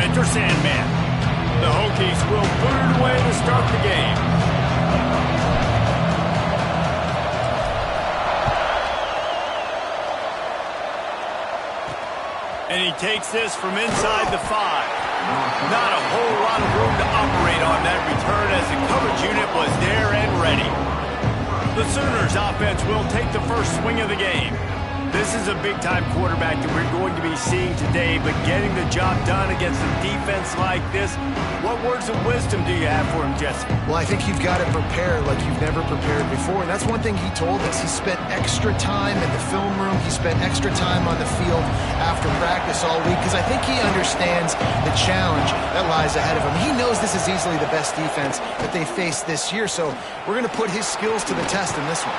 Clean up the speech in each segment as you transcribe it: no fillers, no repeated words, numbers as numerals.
Center Sandman. The Hokies will put it away to start the game. And he takes this from inside the 5. Not a whole lot of room to operate on that return as the coverage unit was there and ready. The Sooners offense will take the first swing of the game. This is a big-time quarterback that we're going to be seeing today, but getting the job done against a defense like this, what words of wisdom do you have for him, Jesse? Well, I think you've got to prepare like you've never prepared before, and that's one thing he told us. He spent extra time in the film room. He spent extra time on the field after practice all week, because I think he understands the challenge that lies ahead of him. He knows this is easily the best defense that they faced this year, so we're going to put his skills to the test in this one.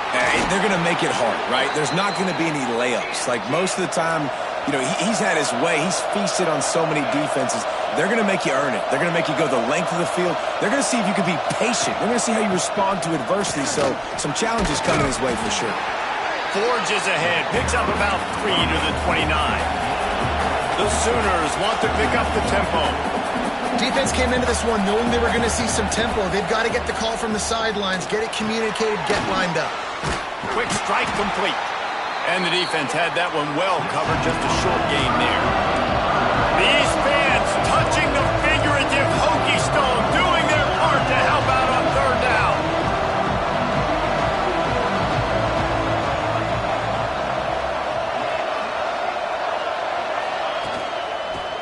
They're going to make it hard, right? There's not going to be any layups. Like most of the time, you know, he's had his way. He's feasted on so many defenses. They're going to make you earn it. They're going to make you go the length of the field. They're going to see if you can be patient. They're going to see how you respond to adversity. So some challenges coming his way for sure. Forges ahead, picks up about 3 to the 29. The Sooners want to pick up the tempo. Defense came into this one knowing they were going to see some tempo. They've got to get the call from the sidelines, get it communicated, get lined up. Quick strike complete. And the defense had that one well covered, just a short gain there. These fans touching the figurative Hokie stone, doing their part to help out on third down.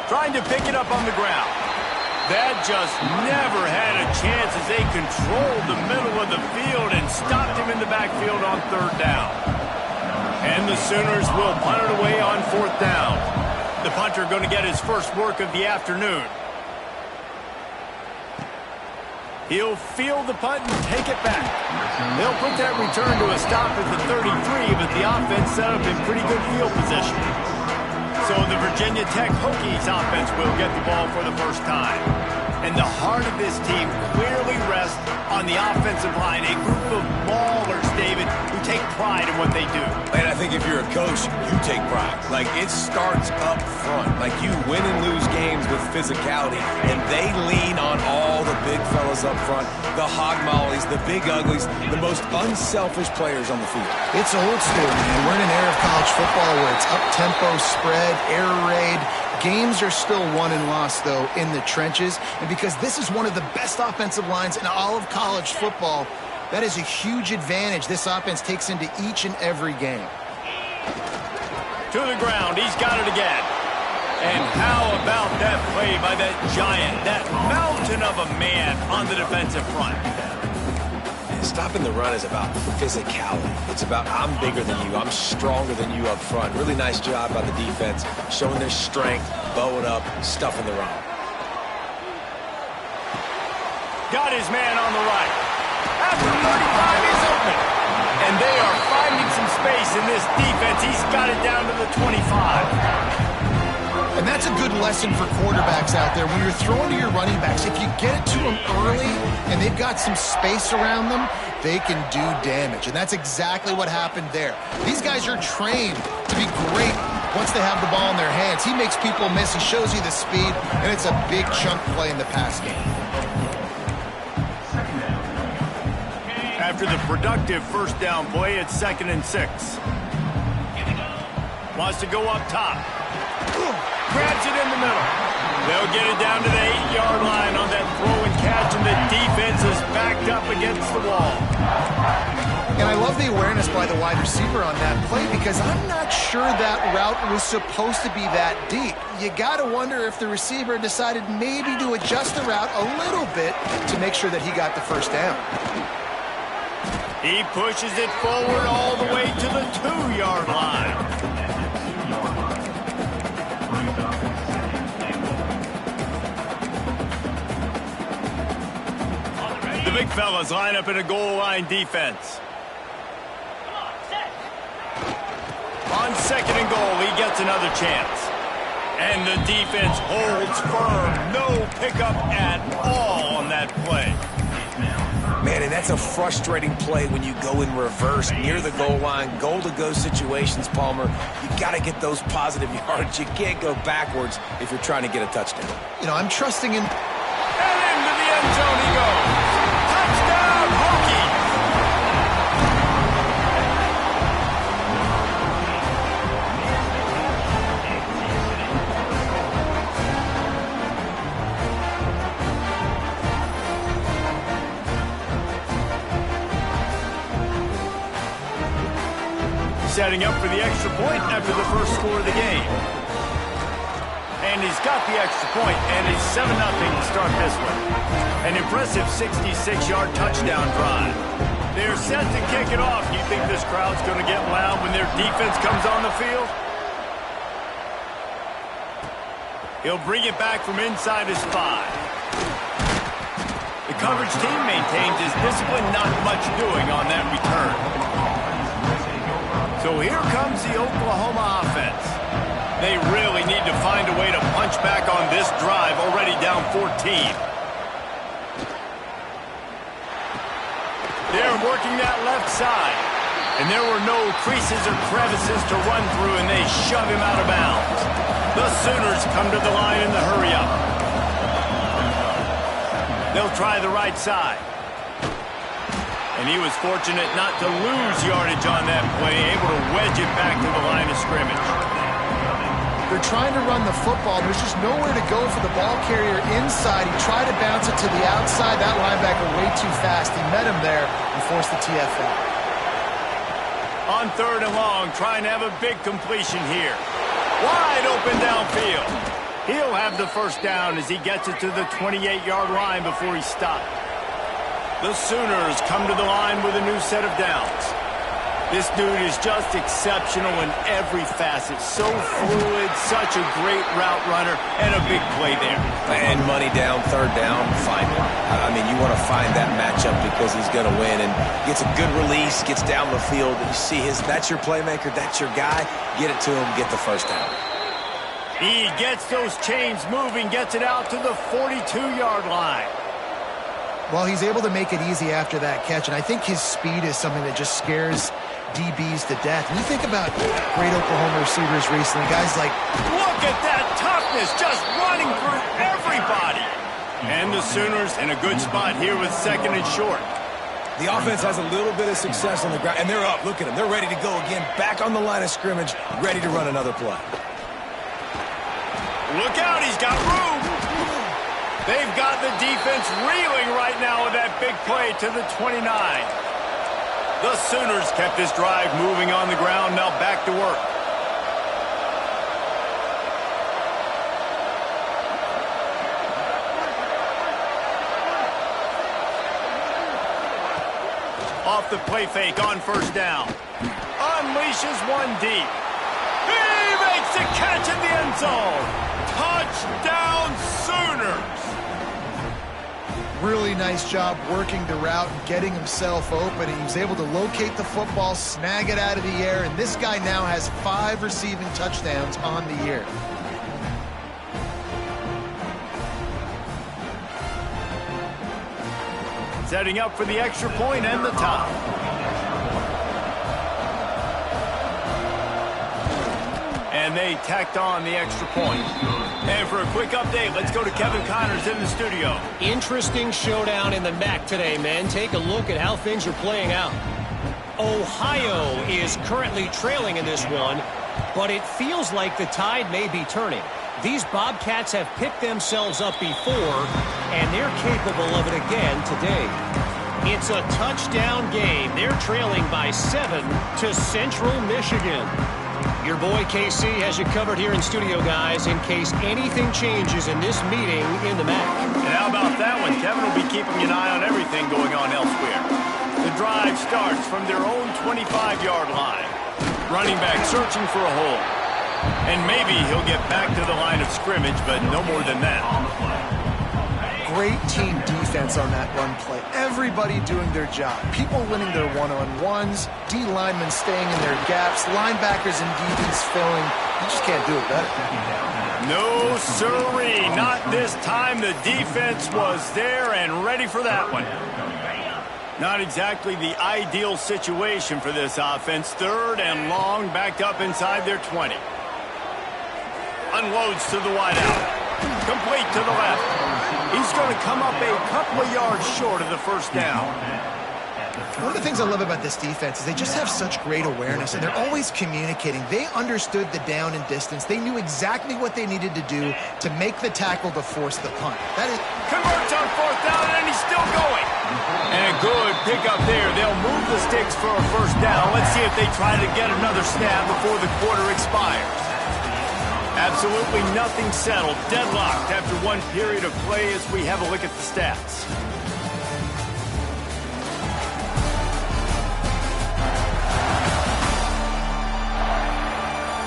Trying to pick it up on the ground. That just never had a chance as they controlled the middle of the field and stopped him in the backfield on third down. And the Sooners will punt it away on fourth down. The punter going to get his first work of the afternoon. He'll field the punt and take it back. They'll put that return to a stop at the 33, but the offense set up in pretty good field position. So the Virginia Tech Hokies offense will get the ball for the first time. And the heart of this team clearly rests on the offensive line, a group of ballers, David, who take pride in what they do. And I think if you're a coach, you take pride. Like, it starts up front. Like, you win and lose games with physicality, and they lean on all the big fellas up front, the hog mollies, the big uglies, the most unselfish players on the field. It's old school, man. We're in an era of college football where it's up-tempo, spread, air raid. Games are still won and lost, though, in the trenches. And because this is one of the best offensive lines in all of college football, that is a huge advantage this offense takes into each and every game. To the ground, he's got it again. And how about that play by that giant, that mountain of a man on the defensive front? Stopping the run is about physicality. It's about I'm bigger than you, I'm stronger than you up front. Really nice job by the defense, showing their strength, bowing up, stuffing the run. Got his man on the right. After 35, he's open. And they are finding some space in this defense. He's got it down to the 25. And that's a good lesson for quarterbacks out there. When you're throwing to your running backs, if you get it to them early and they've got some space around them, they can do damage. And that's exactly what happened there. These guys are trained to be great once they have the ball in their hands. He makes people miss. He shows you the speed, and it's a big chunk play in the pass game. After the productive first down play, it's 2nd and 6. Wants to go up top. Grabs it in the middle. They'll get it down to the 8-yard line on that throw and catch, and the defense is backed up against the wall. And I love the awareness by the wide receiver on that play, because I'm not sure that route was supposed to be that deep. You got to wonder if the receiver decided maybe to adjust the route a little bit to make sure that he got the first down. He pushes it forward all the way to the 2-yard line. The big fellas line up in a goal line defense. On 2nd and goal, he gets another chance. And the defense holds firm. No pickup at all on that play. Man, and that's a frustrating play when you go in reverse near the goal line. Goal-to-go situations, Palmer. You got to get those positive yards. You can't go backwards if you're trying to get a touchdown. You know, I'm trusting in... And into the end zone he goes. Touchdown, Hokies! Setting up for the extra point after the first score of the game. And he's got the extra point, and it's 7-0 to start this one. An impressive 66-yard touchdown drive. They're set to kick it off. Do you think this crowd's going to get loud when their defense comes on the field? He'll bring it back from inside his 5. The coverage team maintains his discipline, not much doing on that return. So here comes the Oklahoma offense. They really need to find a way to punch back on this drive, already down 14. They're working that left side. And there were no creases or crevices to run through, and they shove him out of bounds. The Sooners come to the line in the hurry-up. They'll try the right side. And he was fortunate not to lose yardage on that play, able to wedge it back to the line of scrimmage. They're trying to run the football. There's just nowhere to go for the ball carrier inside. He tried to bounce it to the outside. That linebacker way too fast. He met him there and forced the TFL. On 3rd and long, trying to have a big completion here. Wide open downfield. He'll have the first down as he gets it to the 28-yard line before he stopped. The Sooners come to the line with a new set of downs. This dude is just exceptional in every facet. So fluid, such a great route runner, and a big play there. And money down, 3rd down, find him. I mean, you want to find that matchup because he's going to win. And gets a good release, gets down the field. You see that's your playmaker, that's your guy. Get it to him, get the first down. He gets those chains moving, gets it out to the 42-yard line. Well, he's able to make it easy after that catch, and I think his speed is something that just scares DBs to death. And you think about great Oklahoma receivers recently, guys like... Look at that toughness, just running through everybody. And the Sooners in a good spot here with 2nd and short. The offense has a little bit of success on the ground, and they're up. Look at them. They're ready to go again, back on the line of scrimmage, ready to run another play. Look out, he's got room. They've got the defense reeling right now with that big play to the 29. The Sooners kept this drive moving on the ground, now back to work. Off the play fake on 1st down. Unleashes one deep. He makes the catch in the end zone. Touchdown, Sooners. Really nice job working the route and getting himself open. He was able to locate the football, snag it out of the air, and this guy now has 5 receiving touchdowns on the year. Setting up for the extra point and the top. And they tacked on the extra point. And for a quick update, let's go to Kevin Connors in the studio. Interesting showdown in the MAC today, men. Take a look at how things are playing out. Ohio is currently trailing in this one, but it feels like the tide may be turning. These Bobcats have picked themselves up before, and they're capable of it again today. It's a touchdown game. They're trailing by 7 to Central Michigan. Your boy KC has you covered here in studio, guys, in case anything changes in this meeting in the MAC. And how about that one? Kevin will be keeping an eye on everything going on elsewhere. The drive starts from their own 25-yard line. Running back searching for a hole. And maybe he'll get back to the line of scrimmage, but no more than that. Great team defense on that run play. Everybody doing their job. People winning their one-on-ones, D linemen staying in their gaps, linebackers and DBs filling. You just can't do it better. No, sirree. Not this time. The defense was there and ready for that one. Not exactly the ideal situation for this offense. 3rd and long, backed up inside their 20. Unloads to the wideout. Complete to the left. He's going to come up a couple of yards short of the first down. One of the things I love about this defense is they just have such great awareness, and they're always communicating. They understood the down and distance. They knew exactly what they needed to do to make the tackle to force the punt. That is converts on 4th down, and he's still going. And a good pickup there. They'll move the sticks for a first down. Let's see if they try to get another snap before the quarter expires. Absolutely nothing settled. Deadlocked after one period of play as we have a look at the stats.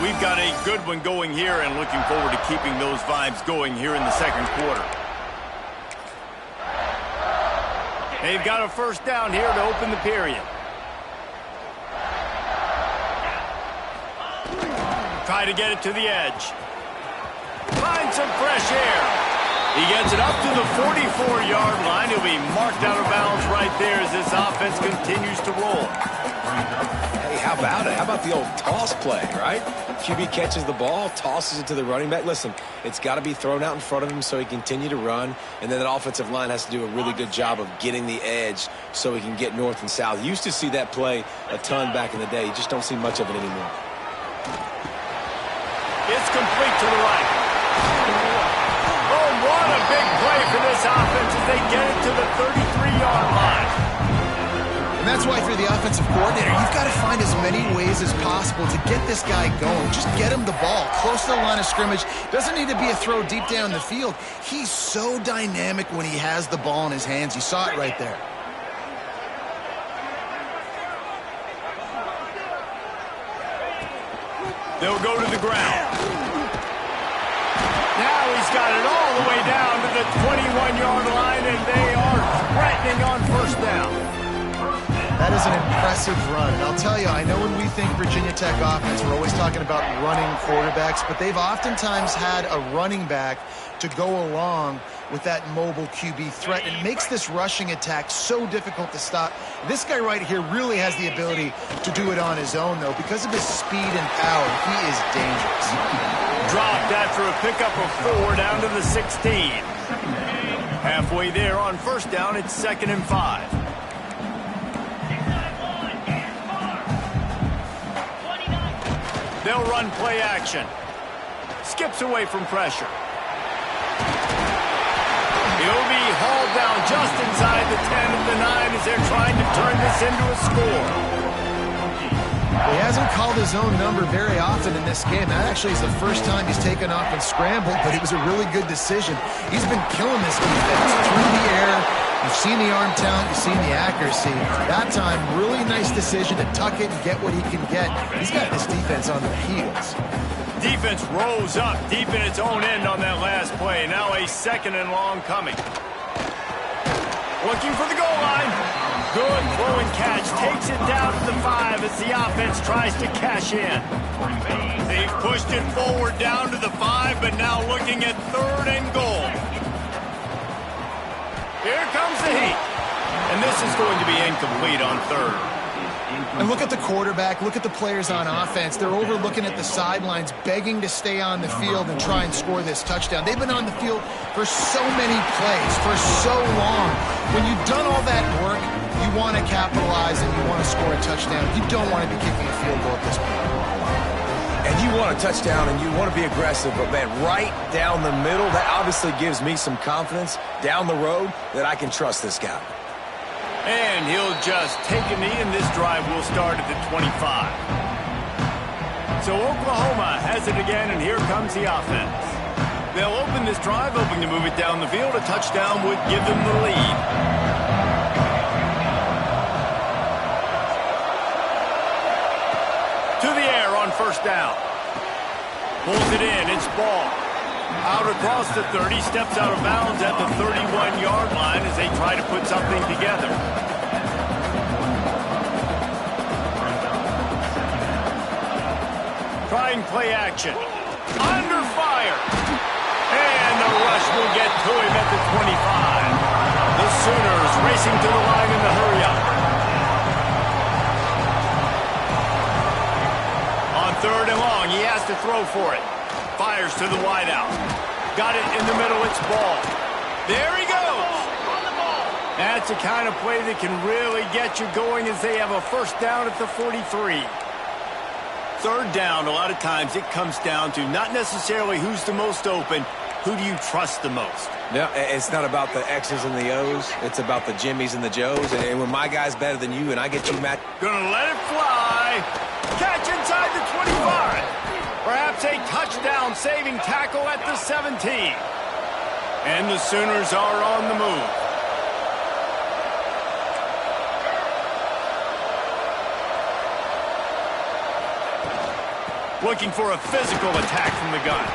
We've got a good one going here and looking forward to keeping those vibes going here in the second quarter. They've got a first down here to open the period. Try to get it to the edge. Find some fresh air. He gets it up to the 44-yard line. He'll be marked out of bounds right there as this offense continues to roll. Hey, how about it? How about the old toss play, right? QB catches the ball, tosses it to the running back. Listen, it's got to be thrown out in front of him so he can continue to run, and then that offensive line has to do a really good job of getting the edge so he can get north and south. You used to see that play a ton back in the day. You just don't see much of it anymore. It's complete to the right. Oh, what a big play for this offense as they get it to the 33-yard line. And that's why, if you're the offensive coordinator, you've got to find as many ways as possible to get this guy going. Just get him the ball close to the line of scrimmage. Doesn't need to be a throw deep down the field. He's so dynamic when he has the ball in his hands. You saw it right there. They'll go to the ground. Now he's got it all the way down to the 21-yard line, and they are threatening on first down. That is an impressive run. And I'll tell you, I know when we think Virginia Tech offense, we're always talking about running quarterbacks, but they've oftentimes had a running back to go along with that mobile QB threat. It makes this rushing attack so difficult to stop. This guy right here really has the ability to do it on his own, though. Because of his speed and power, he is dangerous. Dropped after a pickup of 4 down to the 16. Halfway there on first down, it's 2nd and 5. They'll run play action. Skips away from pressure. He'll be hauled down just inside the 10 of the 9 as they're trying to turn this into a score. He hasn't called his own number very often in this game. That actually is the first time he's taken off and scrambled, but it was a really good decision. He's been killing this defense through the air. You've seen the arm talent, you've seen the accuracy. That time, really nice decision to tuck it and get what he can get. He's got this defense on their heels. Defense rose up deep in its own end on that last play. Now a 2nd and long coming. Looking for the goal line. Good throw and catch. Takes it down to the 5 as the offense tries to cash in. They've pushed it forward down to the 5, but now looking at 3rd and goal. Here comes the heat. And this is going to be incomplete on 3rd. And look at the quarterback, look at the players on offense. They're overlooking at the sidelines, begging to stay on the field and try and score this touchdown. They've been on the field for so many plays, for so long. When you've done all that work, you want to capitalize and you want to score a touchdown. You don't want to be kicking a field goal at this point. And you want a touchdown and you want to be aggressive, but man, right down the middle, that obviously gives me some confidence down the road that I can trust this guy. And he'll just take a knee, and this drive will start at the 25. So Oklahoma has it again, and here comes the offense. They'll open this drive, hoping to move it down the field. A touchdown would give them the lead. To the air on first down. Pulls it in, it's ball. Out across the 30, steps out of bounds at the 31-yard line as they try to put something together. Trying play action. Under fire. And the rush will get to him at the 25. The Sooners racing to the line in the hurry-up. 3rd and long. He has to throw for it. Fires to the wideout. Got it in the middle. It's ball. There he goes. That's the kind of play that can really get you going as they have a 1st down at the 43. 3rd down, a lot of times it comes down to not necessarily who's the most open, who do you trust the most? No, it's not about the X's and the O's. It's about the Jimmies and the Joes. And when my guy's better than you and I get you, Matt. Gonna let it fly. Catch inside the 25. Perhaps a touchdown-saving tackle at the 17. And the Sooners are on the move. Looking for a physical attack from the gun.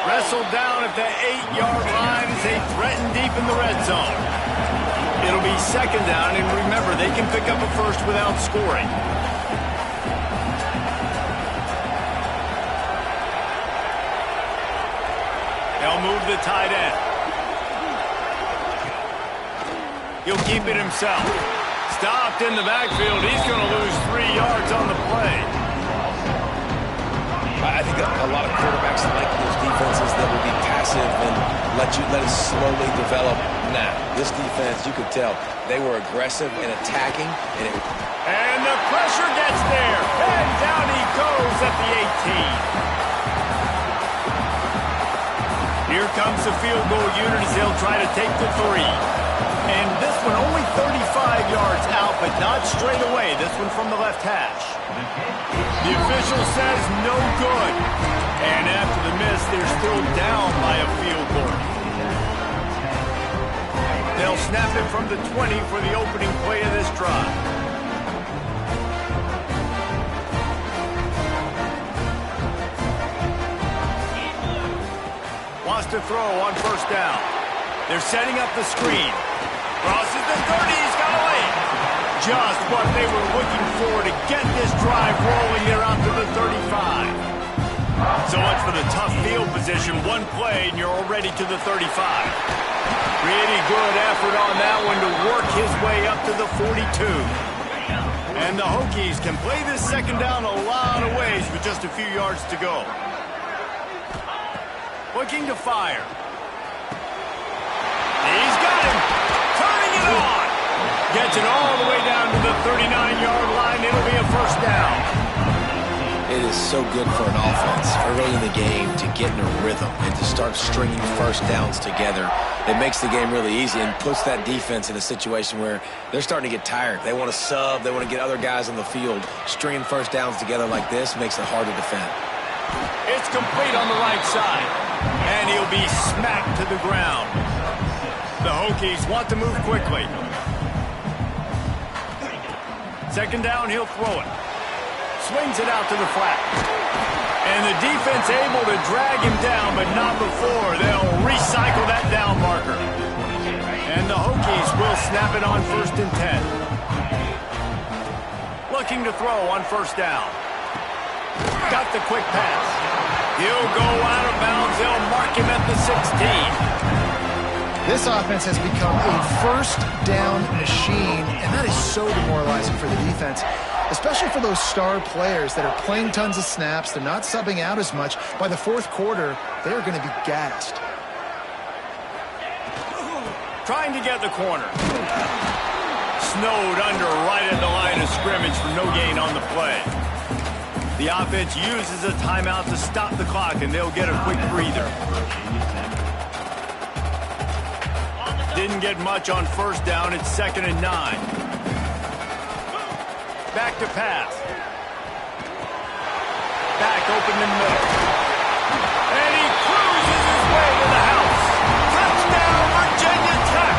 Wrestled down at the 8-yard line as they threaten deep in the red zone. It'll be 2nd down, and remember, they can pick up a 1st without scoring. They'll move the tight end. He'll keep it himself. Stopped in the backfield. He's going to lose 3 yards on the play. I think a lot of quarterbacks like those defenses that will be passive and let it slowly develop. Now, this defense, you could tell, they were aggressive and attacking. And the pressure gets there. And down he goes at the 18. Here comes the field goal unit as they'll try to take the 3. And this one only 35 yards out, but not straight away. This one from the left hash. The official says no good. And after the miss, they're still down by a field goal. They'll snap it from the 20 for the opening play of this drive. Wants to throw on 1st down. They're setting up the screen. Crosses the 30. He's got away. Just what they were looking for to get this drive rolling. They're out to the 35. So much for the tough field position. One play, and you're already to the 35. Pretty good effort on that one to work his way up to the 42. And the Hokies can play this 2nd down a lot of ways with just a few yards to go. Looking to fire. He's got him. Turning it on. Gets it all the way down to the 39-yard line. It'll be a 1st down. It is so good for an offense early in the game to get in a rhythm and to start stringing 1st downs together. It makes the game really easy and puts that defense in a situation where they're starting to get tired. They want to sub. They want to get other guys on the field. Stringing 1st downs together like this makes it hard to defend. It's complete on the right side. And he'll be smacked to the ground. The Hokies want to move quickly. 2nd down, he'll throw it. Swings it out to the flat. And the defense able to drag him down, but not before. They'll recycle that down marker. And the Hokies will snap it on 1st and 10. Looking to throw on 1st down. Got the quick pass. He'll go out of bounds. They'll mark him at the 16. This offense has become a 1st down machine, and that is so demoralizing for the defense, especially for those star players that are playing tons of snaps. They're not subbing out as much. By the 4th quarter, they're going to be gassed. Trying to get the corner. Snowed under right at the line of scrimmage for no gain on the play. The offense uses a timeout to stop the clock, and they'll get a quick breather. Didn't get much on 1st down. It's 2nd and 9. Back to pass. Back open in the middle. And he cruises his way to the house. Touchdown, Virginia Tech.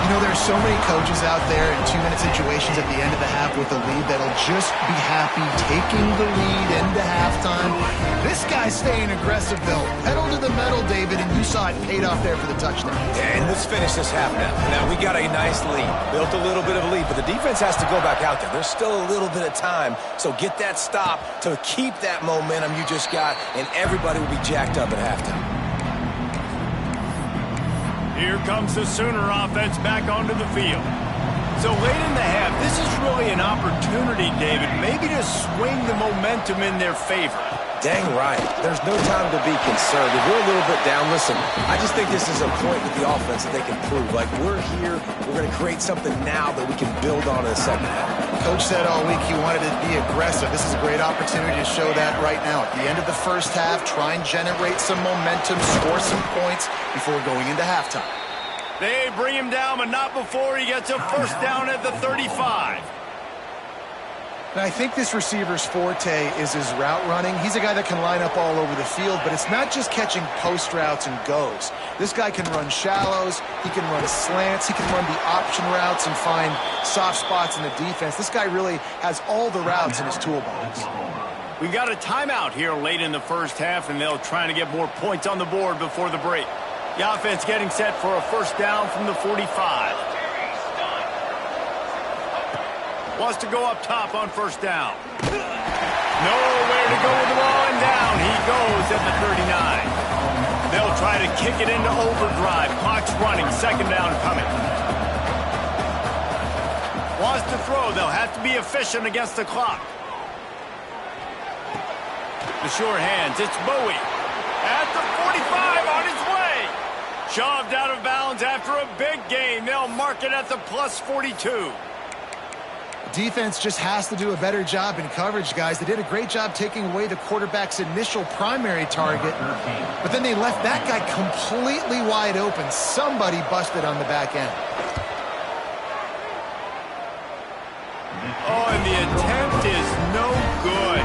You know, there's so many coaches out there in 2-minute situations at the end of the half with a lead that'll just be happy taking the lead into halftime. This guy's staying aggressive, though. Pedal to the metal, David, and you saw it paid off there for the touchdown. And let's finish this half now. Now, we got a nice lead. Built a little bit of a lead, but the defense has to go back out there. There's still a little bit of time, so get that stop to keep that momentum you just got, and everybody will be jacked up at halftime. Here comes the Sooner offense back onto the field. So late in the half, this is really an opportunity, David, maybe to swing the momentum in their favor. Dang right. There's no time to be concerned. If we're a little bit down, listen, I just think this is a point with the offense that they can prove. Like, we're here, we're going to create something now that we can build on in the second half. Coach said all week he wanted to be aggressive. This is a great opportunity to show that right now. At the end of the first half, try and generate some momentum, score some points before going into halftime. They bring him down, but not before he gets a first down at the 35. And I think this receiver's forte is his route running. He's a guy that can line up all over the field, but it's not just catching post routes and goes. This guy can run shallows, he can run slants, he can run the option routes and find soft spots in the defense. This guy really has all the routes in his toolbox. We've got a timeout here late in the first half, and they'll try to get more points on the board before the break. The offense getting set for a first down from the 45. Wants to go up top on first down. Nowhere to go with the ball, and down he goes at the 39. They'll try to kick it into overdrive. Clock's running. Second down coming. Wants to throw. They'll have to be efficient against the clock. The sure hands. It's Bowie. At the 45 on his way. Shoved out of bounds after a big gain. They'll mark it at the plus 42. Defense just has to do a better job in coverage, guys. They did a great job taking away the quarterback's initial primary target, but then they left that guy completely wide open. Somebody busted on the back end. Oh, and the attempt is no good.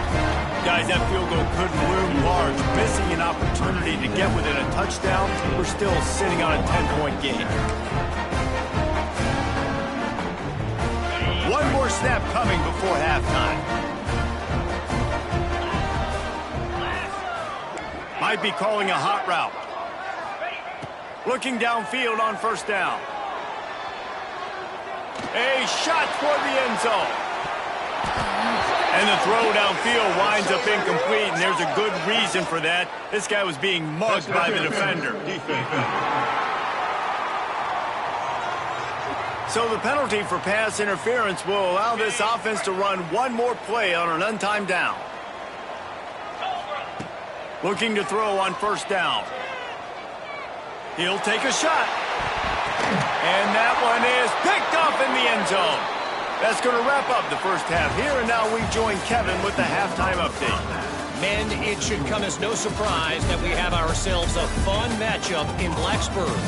Guys, that field goal couldn't loom large. Missing an opportunity to get within a touchdown. We're still sitting on a 10-point game. One more snap coming before halftime. Might be calling a hot route. Looking downfield on first down. A shot toward the end zone. And the throw downfield winds up incomplete, and there's a good reason for that. This guy was being mugged by the defender. So the penalty for pass interference will allow this offense to run one more play on an untimed down. Looking to throw on first down. He'll take a shot. And that one is picked off in the end zone. That's going to wrap up the first half here, and now we join Kevin with the halftime update. Men, it should come as no surprise that we have ourselves a fun matchup in Blacksburg.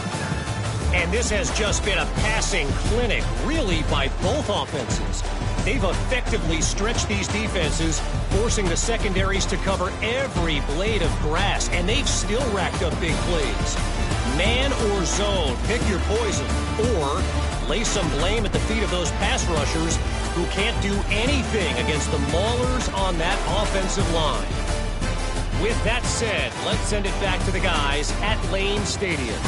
And this has just been a passing clinic, really, by both offenses. They've effectively stretched these defenses, forcing the secondaries to cover every blade of grass, and they've still racked up big plays. Man or zone, pick your poison, or lay some blame at the feet of those pass rushers who can't do anything against the maulers on that offensive line. With that said, let's send it back to the guys at Lane Stadium.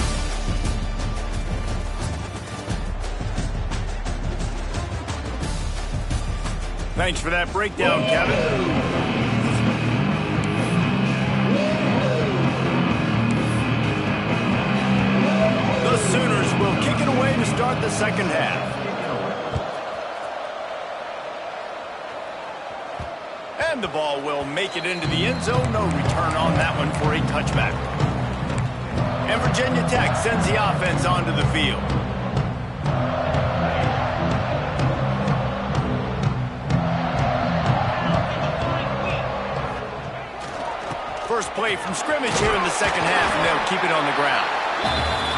Thanks for that breakdown, Kevin. The Sooners will kick it away to start the second half. And the ball will make it into the end zone. No return on that one for a touchback. And Virginia Tech sends the offense onto the field. First play from scrimmage here in the second half, and they'll keep it on the ground.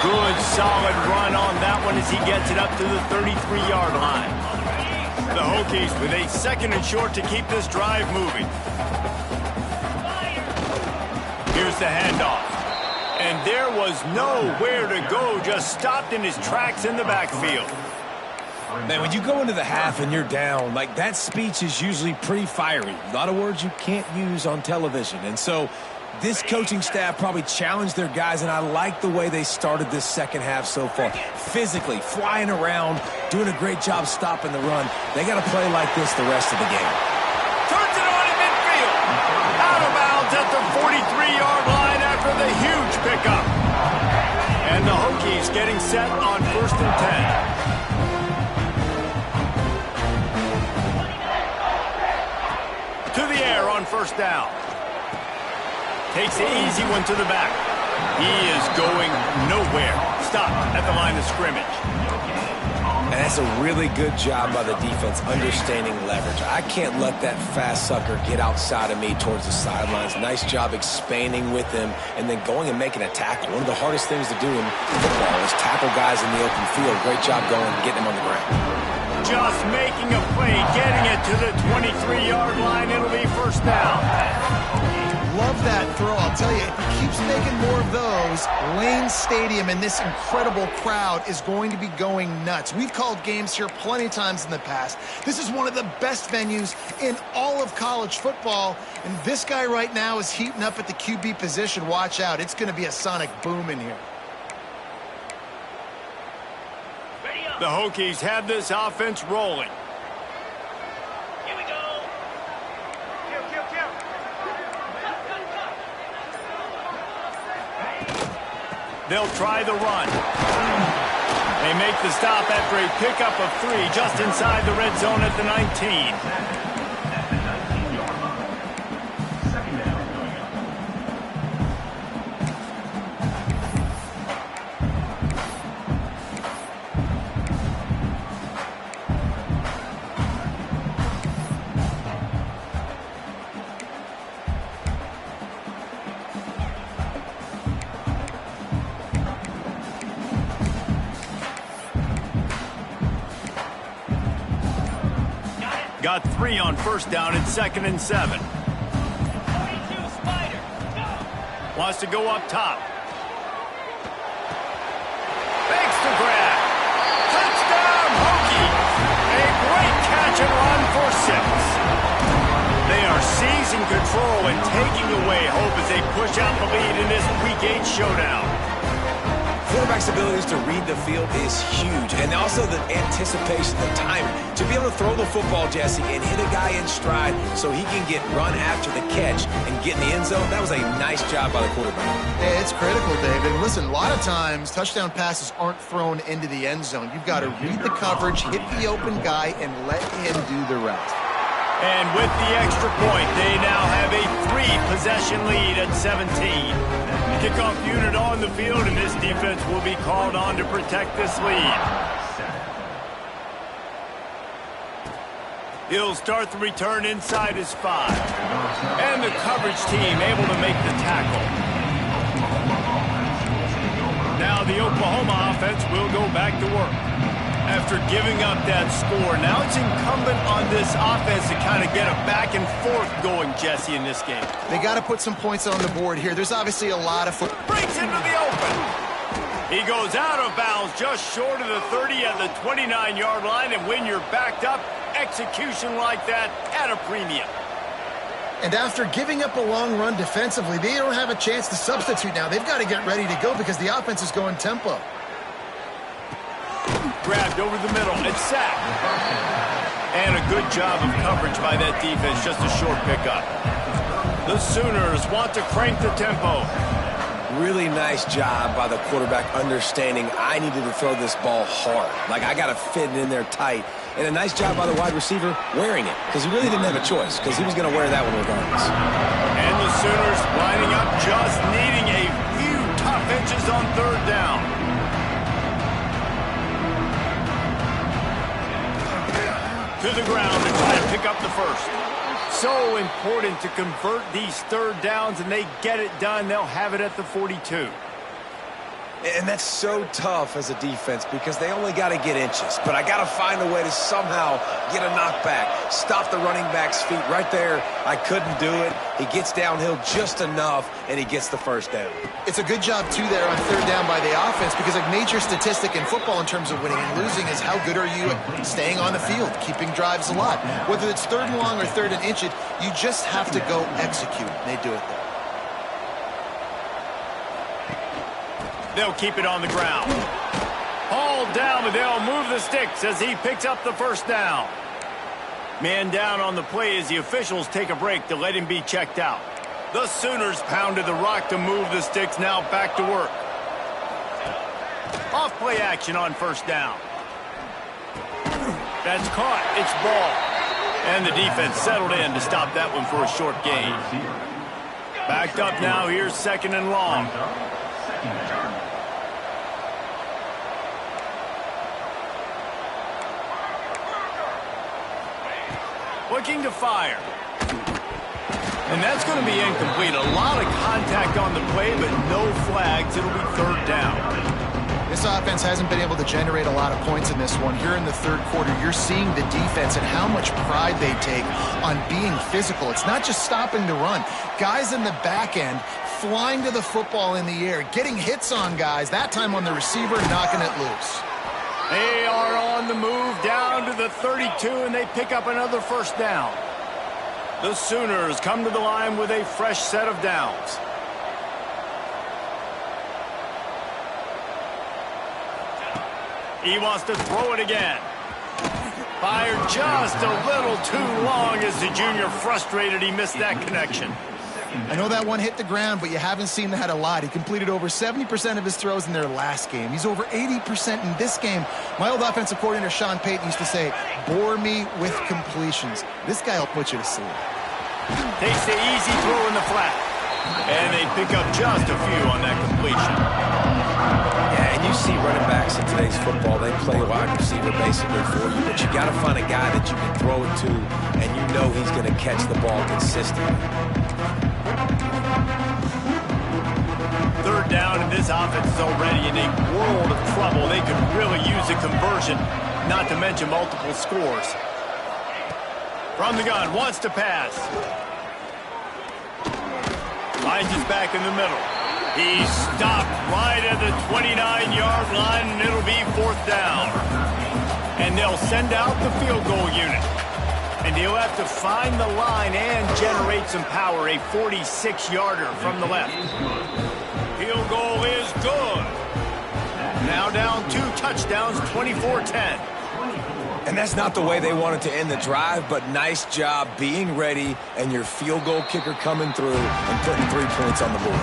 Good, solid run on that one as he gets it up to the 33-yard line. The Hokies with a second and short to keep this drive moving. Here's the handoff. And there was nowhere to go, just stopped in his tracks in the backfield. Man, when you go into the half and you're down, like, that speech is usually pretty fiery. A lot of words you can't use on television. And so this coaching staff probably challenged their guys, and I like the way they started this second half so far. Physically, flying around, doing a great job stopping the run. They got to play like this the rest of the game. Turns it on in midfield. Out of bounds at the 43-yard line after the huge pickup. And the Hokies getting set on 1st and 10. first down. Takes the easy one to the back. He is going nowhere. Stopped at the line of scrimmage. And that's a really good job by the defense understanding leverage. I can't let that fast sucker get outside of me towards the sidelines. Nice job expanding with him and then going and making a tackle. One of the hardest things to do in football is tackle guys in the open field. Great job going and getting them on the ground. Just making a play, getting it to the 23-yard line. It'll be first down. Love that throw. I'll tell you, if he keeps making more of those, Lane Stadium and this incredible crowd is going to be going nuts. We've called games here plenty of times in the past. This is one of the best venues in all of college football, and this guy right now is heating up at the QB position. Watch out. It's going to be a sonic boom in here. The Hokies have this offense rolling. Here we go. They'll try the run. They make the stop after a pickup of 3 just inside the red zone at the 19. Got 3 on first down at 2nd and 7. 42 Spider. Go. Wants to go up top. Makes the grab. Touchdown, Hokies. A great catch and run for 6. They are seizing control and taking away hope as they push out the lead in this Week 8 showdown. Quarterback's abilities to read the field is huge, and also the anticipation, the timing. To be able to throw the football, Jesse, and hit a guy in stride so he can get run after the catch and get in the end zone, that was a nice job by the quarterback. Yeah, it's critical, David. Listen, a lot of times touchdown passes aren't thrown into the end zone. You've got to read the coverage, hit the open guy, and let him do the rest. And with the extra point, they now have a 3-possession lead at 17. Kickoff unit on the field, and this defense will be called on to protect this lead. He'll start the return inside his 5. And the coverage team able to make the tackle. Now the Oklahoma offense will go back to work. After giving up that score, now it's incumbent on this offense to kind of get a back and forth going, Jesse, in this game. They got to put some points on the board here. There's obviously a lot of football. Breaks into the open. He goes out of bounds just short of the 30 at the 29-yard line, and when you're backed up, execution like that at a premium. And after giving up a long run defensively, they don't have a chance to substitute now. They've got to get ready to go because the offense is going tempo. Grabbed over the middle and sacked. And a good job of coverage by that defense, just a short pickup. The Sooners want to crank the tempo. Really nice job by the quarterback understanding I needed to throw this ball hard. Like, I got to fit it in there tight. And a nice job by the wide receiver wearing it, because he really didn't have a choice, because he was going to wear that one regardless. And the Sooners lining up, just needing a few tough inches on 3rd down. To the ground to try to pick up the first. So important to convert these 3rd downs, and they get it done. They'll have it at the 42. And that's so tough as a defense because they only got to get inches. But I got to find a way to somehow get a knockback, stop the running back's feet right there. I couldn't do it. He gets downhill just enough, and he gets the first down. It's a good job, too, there on 3rd down by the offense because a major statistic in football in terms of winning and losing is how good are you at staying on the field, keeping drives alive. Whether it's 3rd and long or 3rd and inch it, you just have to go execute. They do it there. They'll keep it on the ground. Hauled down, but they'll move the sticks as he picks up the first down. Man down on the play as the officials take a break to let him be checked out. The Sooners pounded the rock to move the sticks, now back to work. Off play action on 1st down. That's caught. It's ball. And the defense settled in to stop that one for a short gain. Backed up now, here's 2nd and long. Looking to fire. And that's going to be incomplete. A lot of contact on the play, but no flags. It'll be 3rd down. This offense hasn't been able to generate a lot of points in this one. Here in the 3rd quarter, you're seeing the defense and how much pride they take on being physical. It's not just stopping the run. Guys in the back end flying to the football in the air, getting hits on guys, that time on the receiver, knocking it loose. They are on the move down to the 32, and they pick up another 1st down. The Sooners come to the line with a fresh set of downs. He wants to throw it again. Fired just a little too long as the junior frustrated he missed that connection. I know that one hit the ground, but you haven't seen that a lot. He completed over 70% of his throws in their last game. He's over 80% in this game. My old offensive coordinator, Sean Payton, used to say, bore me with completions. This guy will put you to sleep. Takes the easy throw in the flat. And they pick up just a few on that completion. Yeah, and you see running backs in today's football, they play wide receiver basically for you, but you got to find a guy that you can throw it to, and you know he's going to catch the ball consistently. 3rd down, and this offense is already in a world of trouble. They could really use a conversion, not to mention multiple scores. From the gun, wants to pass. Finds his back in the middle. He's stopped right at the 29-yard line, and it'll be 4th down. And they'll send out the field goal unit. And he'll have to find the line and generate some power, a 46-yarder from the left. Field goal is good. Now down 2 touchdowns, 24-10. And that's not the way they wanted to end the drive, but nice job being ready and your field goal kicker coming through and putting 3 points on the board.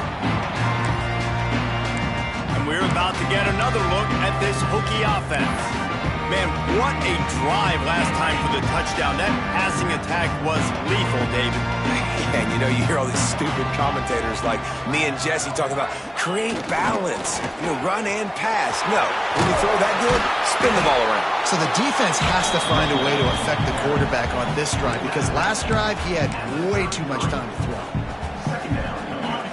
And we're about to get another look at this Hokie offense. Man, what a drive last time for the touchdown. That passing attack was lethal, David. And you know, you hear all these stupid commentators like me and Jesse talking about create balance, run and pass. No, when you throw that good, spin the ball around. So the defense has to find a way to affect the quarterback on this drive, because last drive he had way too much time to throw.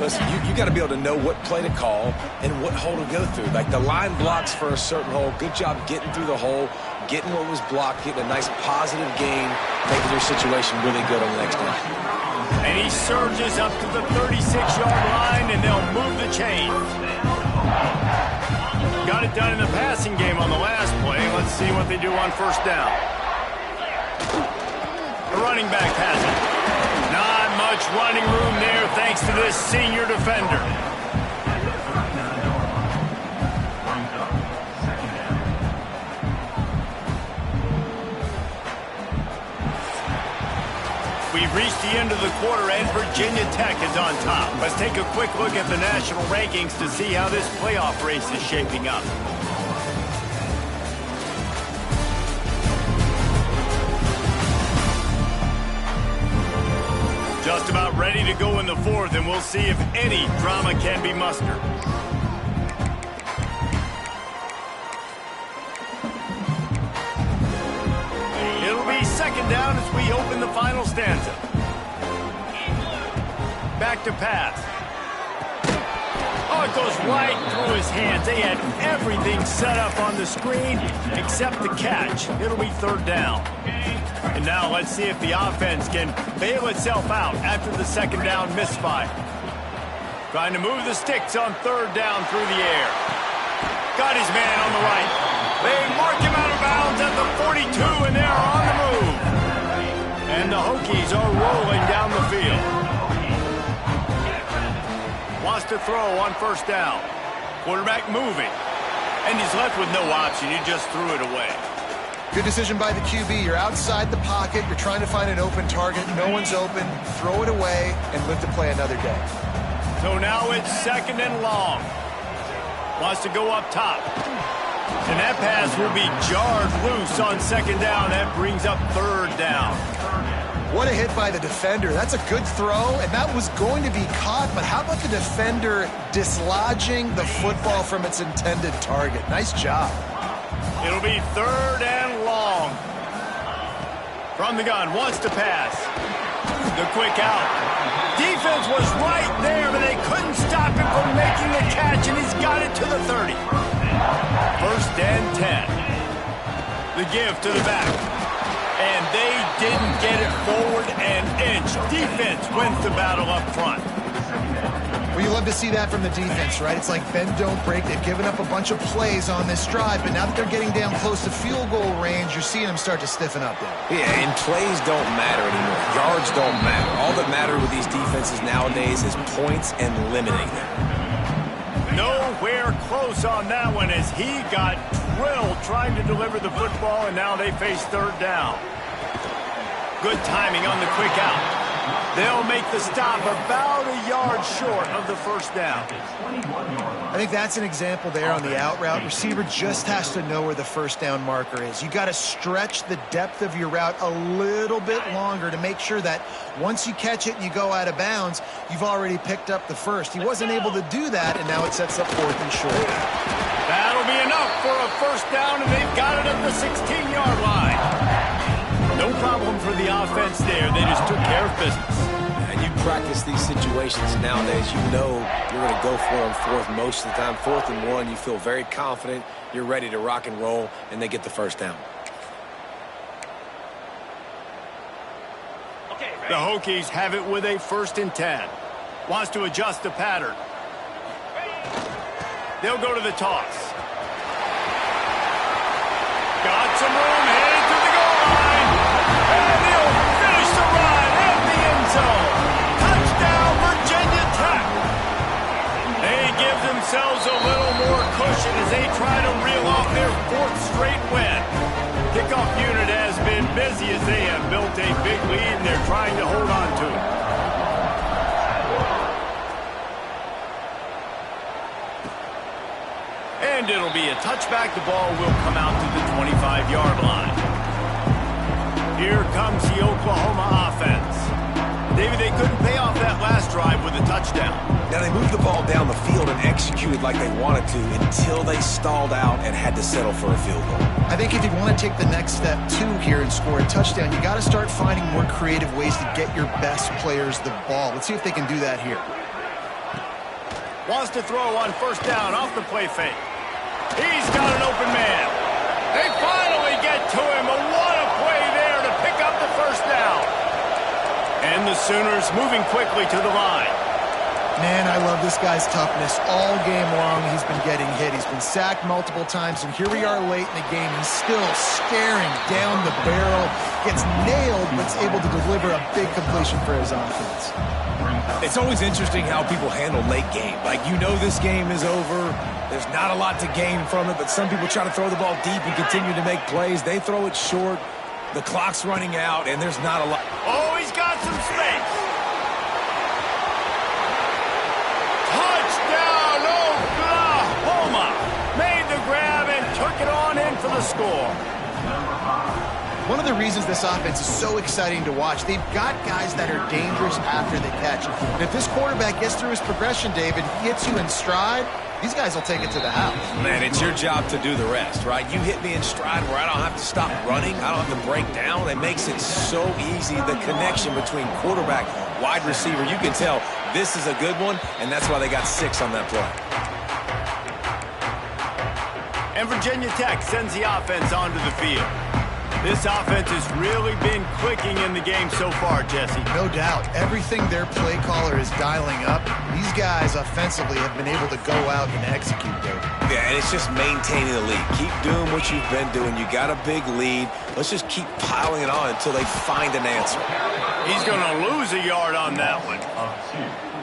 Listen, you got to be able to know what play to call and what hole to go through. Like the line blocks for a certain hole. Good job getting through the hole, getting what was blocked, getting a nice positive gain, making your situation really good on the next one. And he surges up to the 36-yard line, and they'll move the chain. Got it done in the passing game on the last play. Let's see what they do on 1st down. The running back has it. Not much running room there thanks to this senior defender. We've reached the end of the quarter, and Virginia Tech is on top. Let's take a quick look at the national rankings to see how this playoff race is shaping up. Just about ready to go in the 4th, and we'll see if any drama can be mustered. It'll be 2nd down as we open the final stanza. Back to pass. Oh, it goes right through his hands. They had everything set up on the screen except the catch. It'll be 3rd down. And now let's see if the offense can bail itself out after the 2nd down misfire. Trying to move the sticks on 3rd down through the air. Got his man on the right. They mark him out of bounds at the 42, and they're on the move. And the Hokies are rolling down the field. Wants to throw on 1st down. Quarterback moving. And he's left with no option. He just threw it away. Good decision by the QB. You're outside the pocket. You're trying to find an open target. No one's open. Throw it away and live to play another day. So now it's 2nd and long. Wants to go up top. And that pass will be jarred loose on second down. That brings up third down. What a hit by the defender. That's a good throw, and that was going to be caught, but how about the defender dislodging the football from its intended target? Nice job. It'll be third and long. From the gun, wants to pass. The quick out. Defense was right there, but they couldn't stop him from making the catch, and he's got it to the 30. First and 10. The give to the back. And they didn't get it forward an inch. Defense wins the battle up front. Well, you love to see that from the defense, right? It's like bend, don't break. They've given up a bunch of plays on this drive, but now that they're getting down close to field goal range, you're seeing them start to stiffen up there. Yeah, and plays don't matter anymore. Yards don't matter. All that matter with these defenses nowadays is points and limiting them. Nowhere close on that one as he got drilled trying to deliver the football, and now they face third down. Good timing on the quick out. They'll make the stop about a yard short of the first down. I think that's an example there on the out route. Receiver just has to know where the first down marker is. You got to stretch the depth of your route a little bit longer to make sure that once you catch it and you go out of bounds, you've already picked up the first. He wasn't able to do that, and now it sets up fourth and short. That'll be enough for a first down, and they've got it at the 16-yard line. No problem for the offense there. They just took care of business. And you practice these situations nowadays. You know you're going to go for them fourth most of the time. 4th and 1, you feel very confident. You're ready to rock and roll, and they get the first down. Okay, the Hokies have it with a 1st and 10. Wants to adjust the pattern. They'll go to the toss. Got some room, headed to the goal line. And he'll finish the run in the end zone. Touchdown, Virginia Tech. They give themselves a little more cushion as they try to reel off their 4th straight win. Kickoff unit has been busy as they have built a big lead, and they're trying to hold on to it. And it'll be a touchback. The ball will come out to the 25-yard line. Here comes the Oklahoma offense. David, they couldn't pay off that last drive with a touchdown. Now, they moved the ball down the field and executed like they wanted to until they stalled out and had to settle for a field goal. I think if you want to take the next step, too, here and score a touchdown, you got to start finding more creative ways to get your best players the ball. Let's see if they can do that here. Wants to throw on first down off the play fake. He's got an open man. They finally get to him. But what a play there to pick up the first down. And the Sooners moving quickly to the line. Man, I love this guy's toughness. All game long, he's been getting hit. He's been sacked multiple times, and here we are late in the game. He's still staring down the barrel. Gets nailed, but is able to deliver a big completion for his offense. It's always interesting how people handle late game. Like, you know this game is over. There's not a lot to gain from it, but some people try to throw the ball deep and continue to make plays. They throw it short. The clock's running out, and there's not a lot. Oh, he's got some space. Touchdown, Oklahoma. Made the grab and took it on in for the score. One of the reasons this offense is so exciting to watch, they've got guys that are dangerous after the catch. And if this quarterback gets through his progression, David, he hits you in stride, these guys will take it to the house. Man, it's your job to do the rest, right? You hit me in stride where I don't have to stop running. I don't have to break down. It makes it so easy, the connection between quarterback, wide receiver. You can tell this is a good one, and that's why they got 6 on that play. And Virginia Tech sends the offense onto the field. This offense has really been clicking in the game so far, Jesse. No doubt. Everything their play caller is dialing up, these guys offensively have been able to go out and execute, David. Yeah, and it's just maintaining the lead. Keep doing what you've been doing. You got a big lead. Let's just keep piling it on until they find an answer. He's going to lose a yard on that one.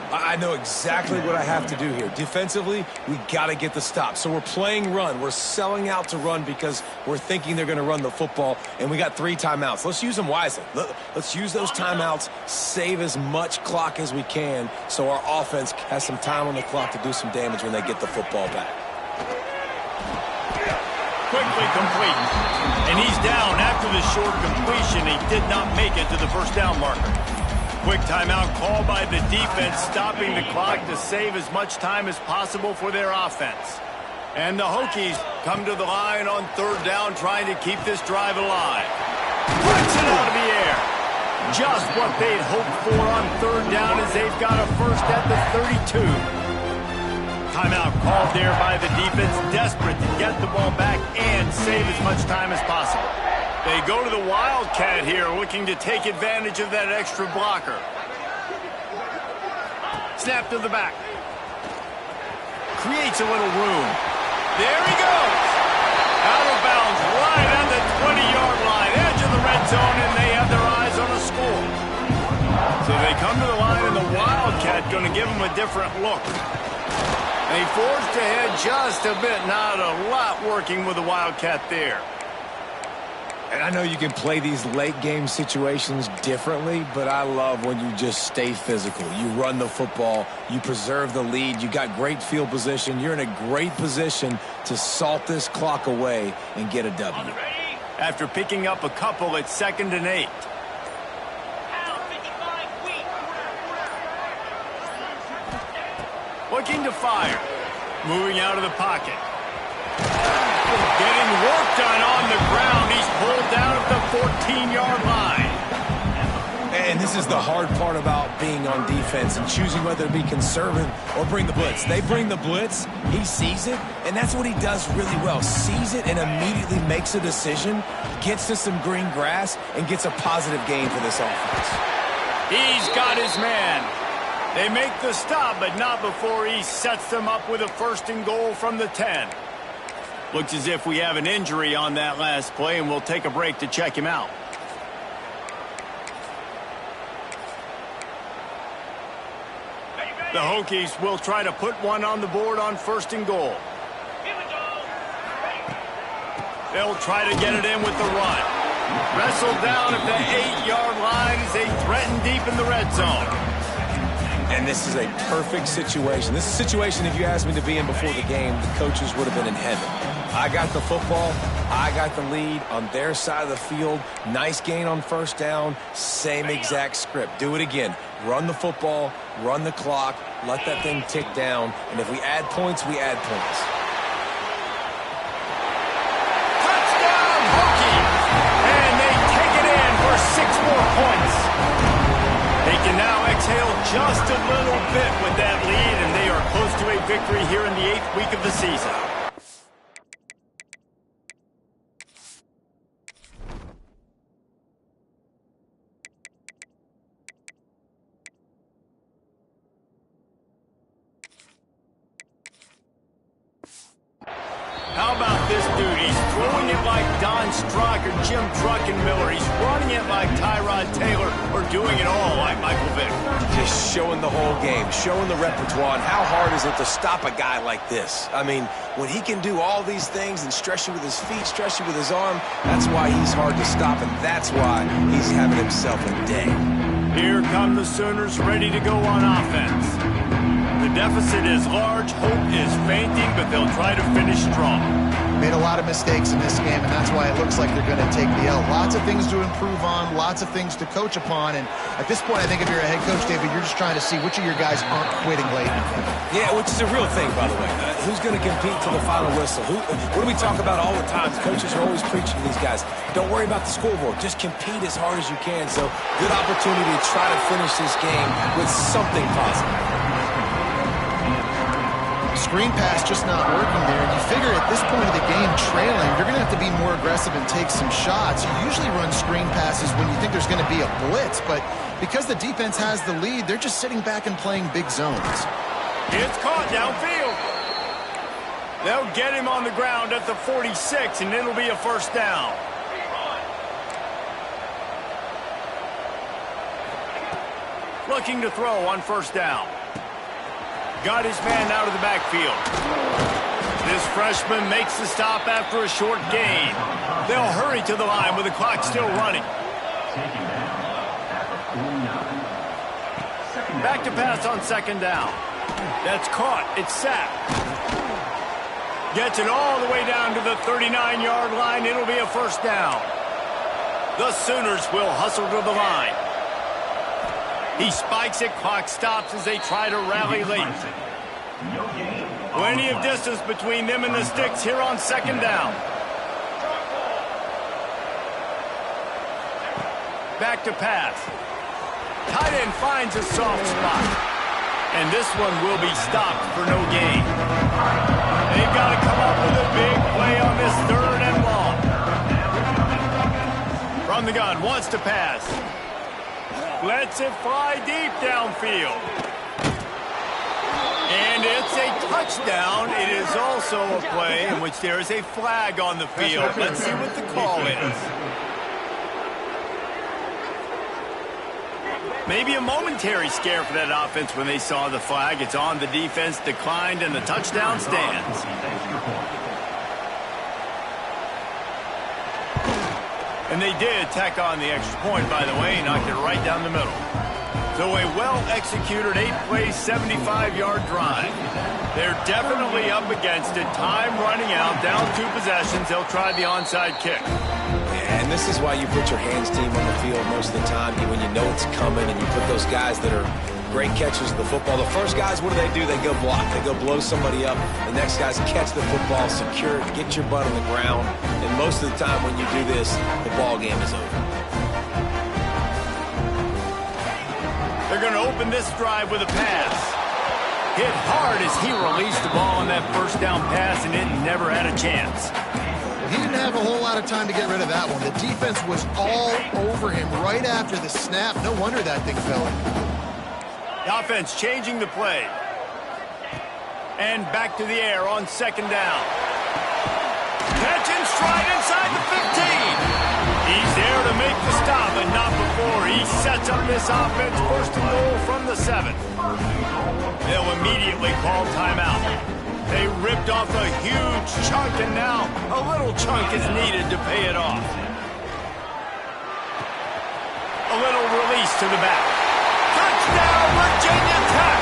I know exactly what I have to do here. Defensively, we got to get the stop. So we're playing run. We're selling out to run because we're thinking they're going to run the football, and we got 3 timeouts. Let's use them wisely. Let's use those timeouts, save as much clock as we can so our offense has some time on the clock to do some damage when they get the football back. quickly complete. And he's down after the short completion. He did not make it to the first down marker. Quick timeout called by the defense, stopping the clock to save as much time as possible for their offense. And the Hokies come to the line on third down, trying to keep this drive alive. Puts it out of the air. Just what they'd hoped for on third down as they've got a first at the 32. Timeout called there by the defense, desperate to get the ball back and save as much time as possible. They go to the Wildcat here, looking to take advantage of that extra blocker. Snap to the back. Creates a little room. There he goes. Out of bounds, right on the 20-yard line, edge of the red zone, and they have their eyes on a score. So they come to the line, and the Wildcat going to give them a different look. They forced ahead just a bit, not a lot working with the Wildcat there. And I know you can play these late game situations differently, but I love when you just stay physical. You run the football, you preserve the lead, you got great field position. You're in a great position to salt this clock away and get a W. After picking up a couple, it's 2nd and 8. Looking to fire. Moving out of the pocket. Getting work done on the ground. He's pulled down at the 14-yard line. And this is the hard part about being on defense and choosing whether to be conservative or bring the blitz. They bring the blitz, he sees it, and that's what he does really well. Sees it and immediately makes a decision, gets to some green grass, and gets a positive gain for this offense. He's got his man. They make the stop, but not before he sets them up with a 1st and goal from the 10. Looks as if we have an injury on that last play, and we'll take a break to check him out. The Hokies will try to put one on the board on 1st and goal. They'll try to get it in with the run. Wrestled down at the 8-yard line as they threaten deep in the red zone. And this is a perfect situation. This is a situation, if you asked me to be in before the game, the coaches would have been in heaven. I got the football. I got the lead on their side of the field. Nice gain on 1st down. Same exact script. Do it again. Run the football, run the clock, let that thing tick down. And if we add points, we add points. Touchdown, Hokies! And they take it in for 6 more points. They can now exhale just a little bit with that lead, and they are close to a victory here in the 8th week of the season. How about this dude? He's throwing it like Don Strock or Jim Truckenmiller. He's running it like Tyrod Taylor, or doing it all like Michael Vick. Just showing the whole game, showing the repertoire. And how hard is it to stop a guy like this? I mean, when he can do all these things and stress you with his feet, stress you with his arm, that's why he's hard to stop, and that's why he's having himself a day. Here come the Sooners ready to go on offense. The deficit is large, hope is fainting, but they'll try to finish strong. Made a lot of mistakes in this game, and that's why it looks like they're going to take the L. Lots of things to improve on, lots of things to coach upon, and at this point, I think if you're a head coach, David, you're just trying to see which of your guys aren't quitting late. Yeah, which is a real thing, by the way. Who's going to compete to the final whistle? What do we talk about all the time? Coaches are always preaching to these guys. Don't worry about the scoreboard. Just compete as hard as you can. So, good opportunity to try to finish this game with something positive. Screen pass just not working there. And you figure at this point of the game, trailing, you're going to have to be more aggressive and take some shots. You usually run screen passes when you think there's going to be a blitz, but because the defense has the lead, they're just sitting back and playing big zones. It's caught downfield. They'll get him on the ground at the 46, and it'll be a 1st down. Looking to throw on 1st down. Got his man out of the backfield. This freshman makes the stop after a short gain. They'll hurry to the line with the clock still running. Back to pass on 2nd down. That's caught. It's sacked. Gets it all the way down to the 39-yard line. It'll be a first down. The Sooners will hustle to the line. He spikes it. Clock stops as they try to rally late. Plenty of distance between them and the sticks here on second down. Back to pass. Tight end finds a soft spot. And this one will be stopped for no gain. They've got to come up with a big play on this third and long. From the gun, wants to pass. Lets it fly deep downfield. And it's a touchdown. It is also a play in which there is a flag on the field. Let's see what the call is. Maybe a momentary scare for that offense when they saw the flag. It's on, the defense declined, and the touchdown stands. And they did tack on the extra point, by the way, knocked it right down the middle. So a well-executed 8-play, 75-yard drive. They're definitely up against it. Time running out, down 2 possessions. They'll try the onside kick. And this is why you put your hands team on the field most of the time when you know it's coming, and you put those guys that are great catchers of the football. The first guys, what do? They go block. They go blow somebody up. The next guys catch the football, secure it, get your butt on the ground. And most of the time when you do this, the ball game is over. They're going to open this drive with a pass. Hit hard as he released the ball on that first down pass, and it never had a chance. He didn't have a whole lot of time to get rid of that one. The defense was all over him right after the snap. No wonder that thing fell in. The offense changing the play. And back to the air on second down. Catch and stride inside the 15. He's there to make the stop, but not before. He sets up this offense first and goal from the 7. They'll immediately call timeout. They ripped off a huge chunk, and now a little chunk is needed to pay it off. A little release to the back. Touchdown, Virginia Tech!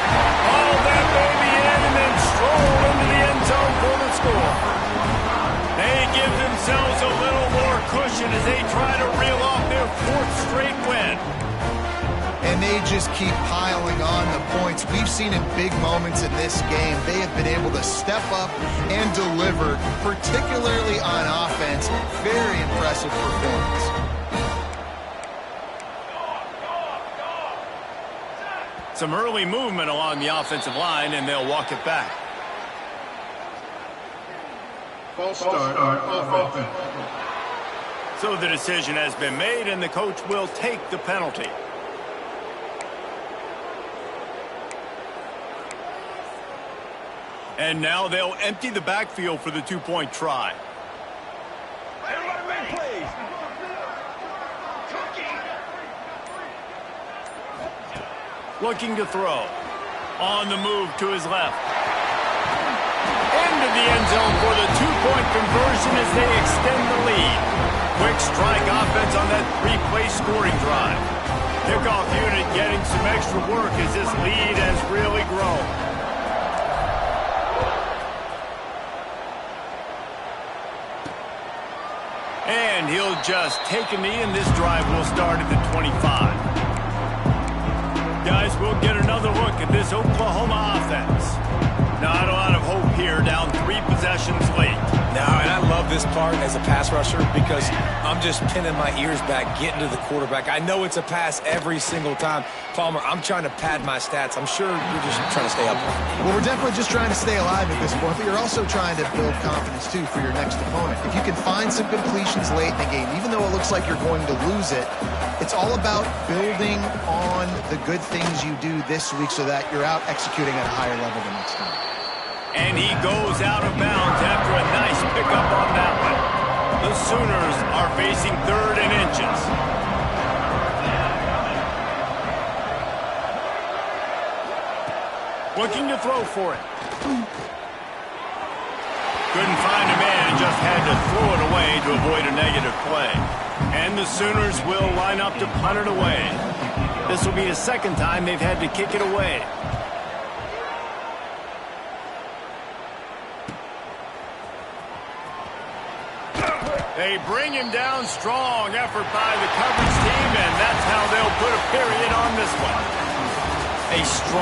All that baby in and then stroll into the end zone for the score. They give themselves a little more cushion as they try to reel off their 4th straight win. And they just keep piling on the points. We've seen in big moments in this game, they have been able to step up and deliver, particularly on offense. Very impressive performance. Some early movement along the offensive line, and they'll walk it back. False start on offense. So the decision has been made, and the coach will take the penalty. And now they'll empty the backfield for the 2-point try. Everybody make plays. Looking to throw. On the move to his left. Into the end zone for the 2-point conversion as they extend the lead. Quick strike offense on that 3-play scoring drive. Kickoff unit getting some extra work as this lead has really grown. And he'll just take a knee, and this drive will start at the 25. Guys, we'll get another look at this Oklahoma offense. Not a lot of hope here, down 3 possessions late. No, and I love this part as a pass rusher because I'm just pinning my ears back, getting to the quarterback. I know it's a pass every single time. Palmer, I'm trying to pad my stats. I'm sure you're just trying to stay up. Well, we're definitely just trying to stay alive at this point, but you're also trying to build confidence, too, for your next opponent. If you can find some completions late in the game, even though it looks like you're going to lose it, it's all about building on the good things you do this week so that you're out executing at a higher level the next time. And he goes out of bounds after a nice pickup on that one. The Sooners are facing 3rd and inches. Looking to throw for it. Couldn't find a man and just had to throw it away to avoid a negative play. And the Sooners will line up to punt it away. This will be the 2nd time they've had to kick it away. They bring him down. Strong effort by the coverage team, and that's how they'll put a period on this one. A strong